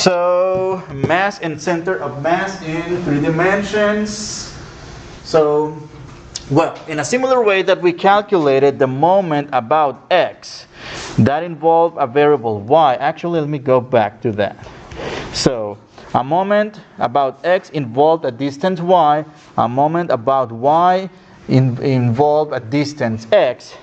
So mass and center of mass in 3 dimensions. So, well, in a similar way that we calculated the moment about x, that involved a variable y. Actually, let me go back to that. So, a moment about x involved a distance y. A moment about y involved a distance x.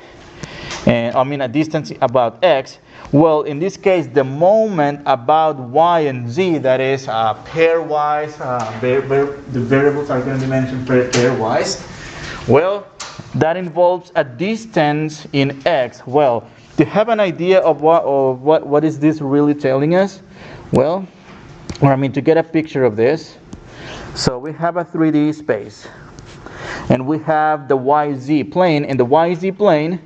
And a distance about x. Well, in this case, the moment about y and z, that is pairwise, the variables are going to be mentioned pairwise. Well, that involves a distance in x. Well, to have an idea of what is this really telling us? Well, to get a picture of this. So we have a 3D space, and we have the YZ plane, and the YZ plane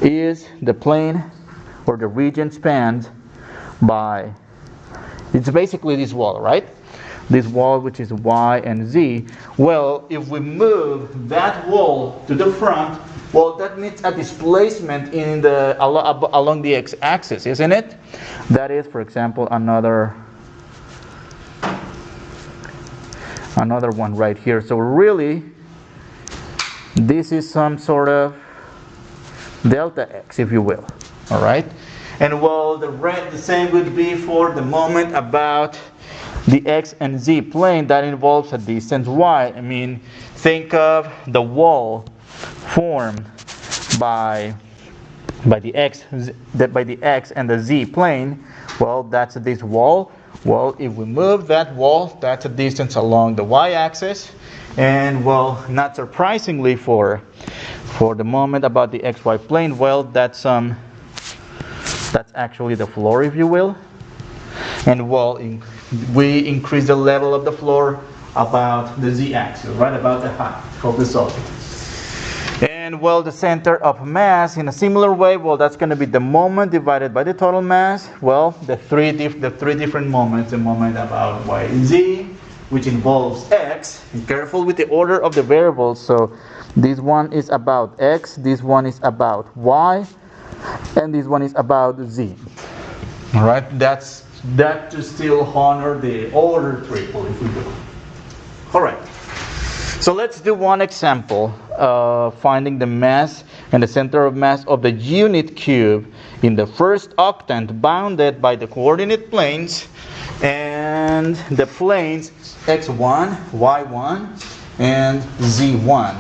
is the plane or the region spanned by, it's basically this wall, right? This wall, which is y and z. Well, if we move that wall to the front, well, that means a displacement in the along the x-axis, isn't it? That is, for example, another one right here. So really, this is some sort of delta x, if you will. All right, and well, the same would be for the moment about the x and z plane. That involves a distance y. Think of the wall formed by the x and the z plane. Well, that's this wall. Well, if we move that wall, that's a distance along the y-axis, and well, not surprisingly for the moment about the xy plane, well, that's actually the floor, if you will. And well, we increase the level of the floor about the z-axis, right about the height of the solid. And well, the center of mass in a similar way, well, that's going to be the moment divided by the total mass. Well, the three different moments: the moment about y and z, which involves x. Be careful with the order of the variables. So this one is about x, this one is about y, and this one is about z. All right, that to still honor the order triple, if we will. All right. So let's do one example, finding the mass and the center of mass of the unit cube in the first octant, bounded by the coordinate planes and the planes x1, y1, and z1.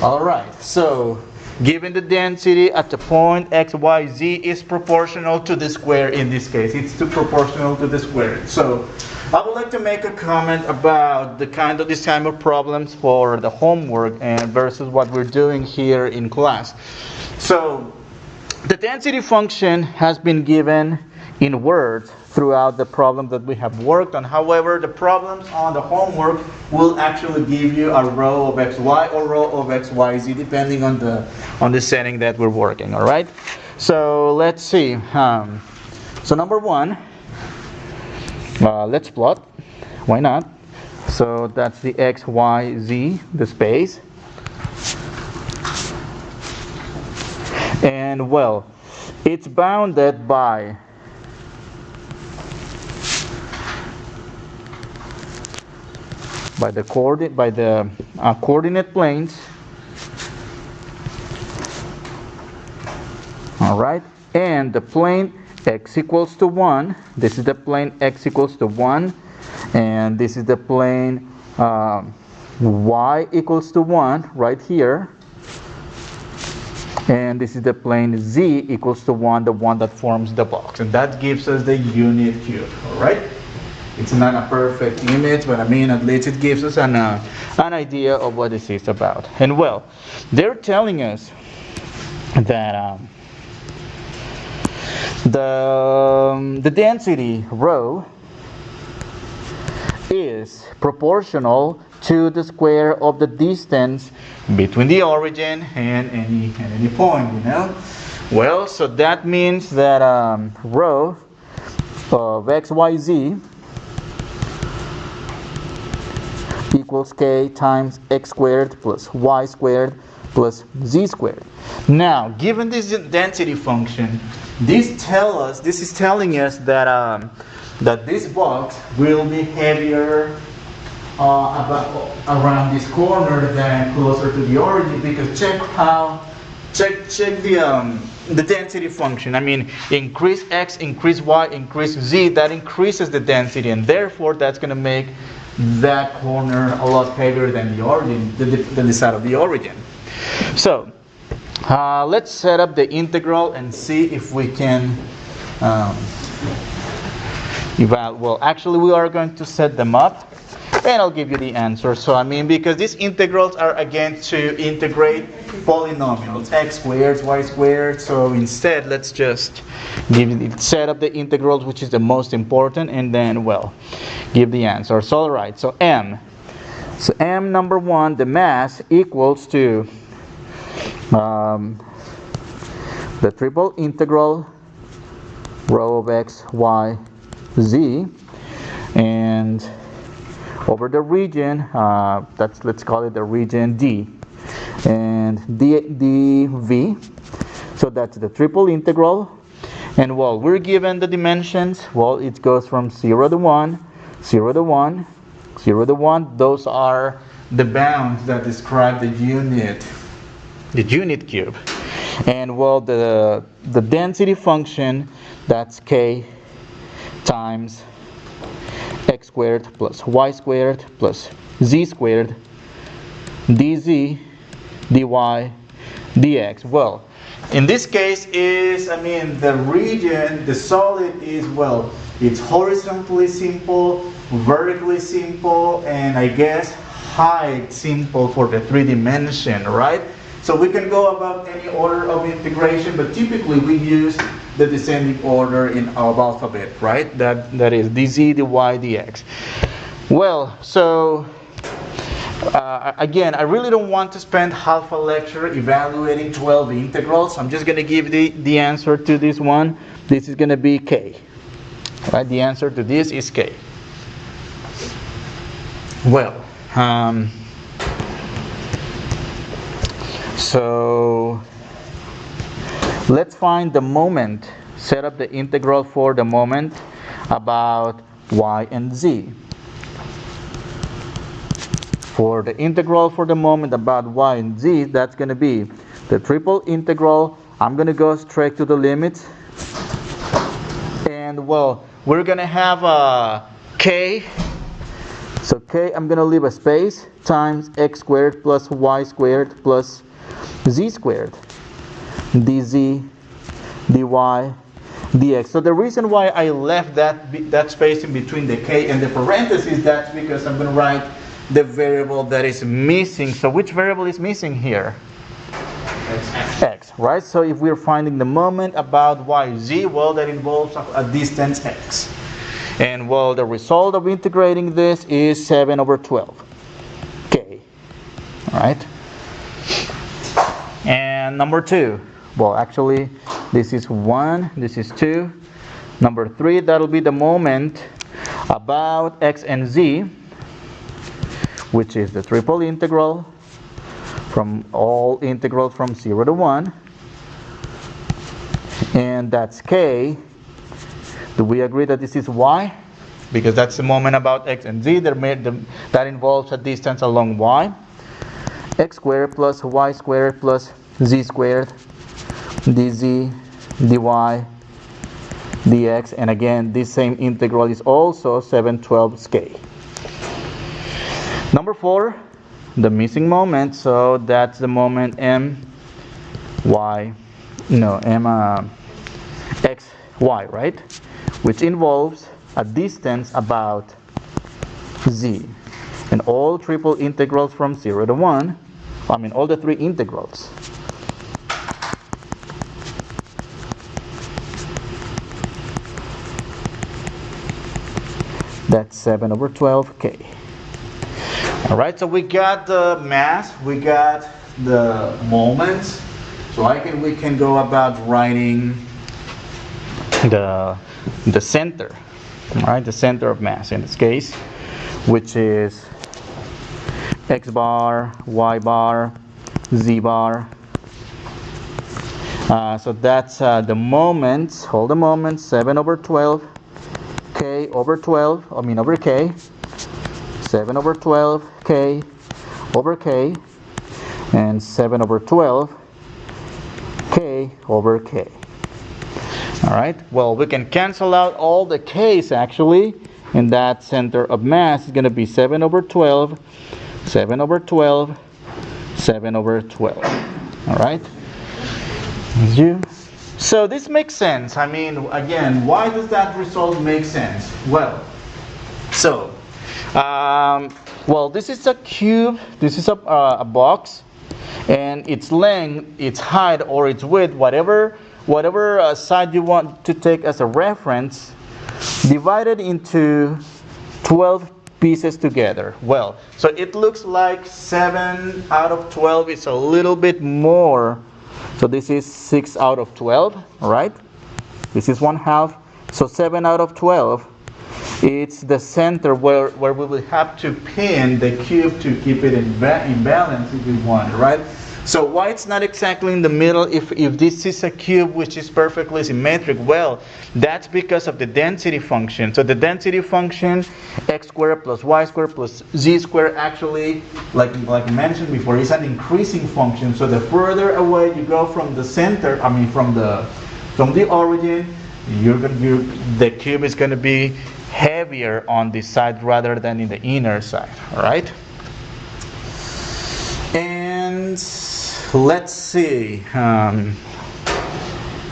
All right. So given the density at the point x, y, z is proportional to the square. In this case, it's proportional to the square. So I would like to make a comment about this kind of problems for the homework and versus what we're doing here in class. So the density function has been given in words throughout the problem that we have worked on. However, the problems on the homework will actually give you a row of xy or row of xyz, depending on the setting that we're working. All right. So let's see. So number one, let's plot. Why not? So that's the x, y, z, the space. And well, it's bounded by the coordinate planes. All right, and the plane x equals to 1. This is the plane x equals to 1, and this is the plane y equals to 1 right here, and this is the plane z equals to 1, the one that forms the box, and that gives us the unit cube. All right. It's not a perfect image, but at least it gives us an idea of what this is about. And well, they're telling us that the density rho is proportional to the square of the distance between the origin and any point. Well, so that means that rho of x, y, z equals k times x squared plus y squared plus z squared. Now, given this density function, this is telling us that that this box will be heavier around this corner than closer to the origin, because check the density function. I mean, increase x, increase y, increase z, that increases the density, and therefore that's going to make that corner a lot heavier than the origin, than the side of the origin. So let's set up the integral and see if we can well, actually we are going to set them up and I'll give you the answer. So I mean, because these integrals are again to integrate polynomials, x squared, y squared. So instead, let's just set up the integrals, which is the most important, and then, well, give the answer. So all right, so m. So m number 1, the mass equals to the triple integral rho of x, y, z, and over the region, let's call it the region D, and dv. So that's the triple integral, and well, we're given the dimensions. Well, it goes from 0 to 1, 0 to 1, 0 to 1. Those are the bounds that describe the unit cube. And well, the density function, that's k times x squared plus y squared plus z squared dz dy dx. Well, in this case is, I mean, the region, the solid is, well, it's horizontally simple, vertically simple, and I guess height simple for the 3 dimension, right? So we can go about any order of integration, but typically we use the descending order in our alphabet, right? That is dz, dy, dx. Well, so again, I really don't want to spend half a lecture evaluating 12 integrals. I'm just going to give the answer to this one. This is going to be k. Right? The answer to this is k. Well, so let's find the moment, set up the integral for the moment about y and z. For the integral for the moment about y and z, that's going to be the triple integral. I'm going to go straight to the limit. And well, we're going to have a k. So k, I'm going to leave a space, times x squared plus y squared plus z squared dz dy dx. So the reason why I left that space in between the k and the parentheses, that's because I'm going to write the variable that is missing. So which variable is missing here? X, right? So if we're finding the moment about y, z, well, that involves a distance x. And well, the result of integrating this is 7 over 12 k. All right? And number 2, well, actually, this is 1, this is 2. Number 3, that'll be the moment about x and z, which is the triple integral from all integrals from 0 to 1. And that's k. Do we agree that this is y? Because that's the moment about x and z that involves a distance along y. X squared plus y squared plus z squared dz dy dx. And again, this same integral is also 7/12 k. Number 4, the missing moment. So that's the moment x y, right? Which involves a distance about z. And all triple integrals from 0 to 1, I mean all the 3 integrals, that's 7 over 12 k. Alright, so we got the mass, we got the moments. So we can go about writing the center, right? The center of mass in this case, which is x bar, y bar, z bar. So that's the moments, all the moments, 7 over 12 k over 12, over k, 7 over 12 k over k, and 7 over 12 k over k. Alright, well, we can cancel out all the k's actually, and that center of mass is going to be 7 over 12, 7 over 12, 7 over 12. Alright? So this makes sense. I mean, again, why does that result make sense? Well, this is a cube, this is a box, and its length, its height, or its width, whatever side you want to take as a reference, divided into 12 pieces together. Well, so it looks like 7 out of 12 is a little bit more. So this is 6 out of 12, right? This is 1/2. So 7 out of 12, it's the center where we will have to pin the cube to keep it in balance if we want, right? So why it's not exactly in the middle if this is a cube which is perfectly symmetric? Well, that's because of the density function. So the density function, x squared plus y squared plus z squared, actually, like I mentioned before, is an increasing function. So the further away you go from the center, from the origin, the cube is going to be heavier on this side rather than in the inner side. All right. And let's see,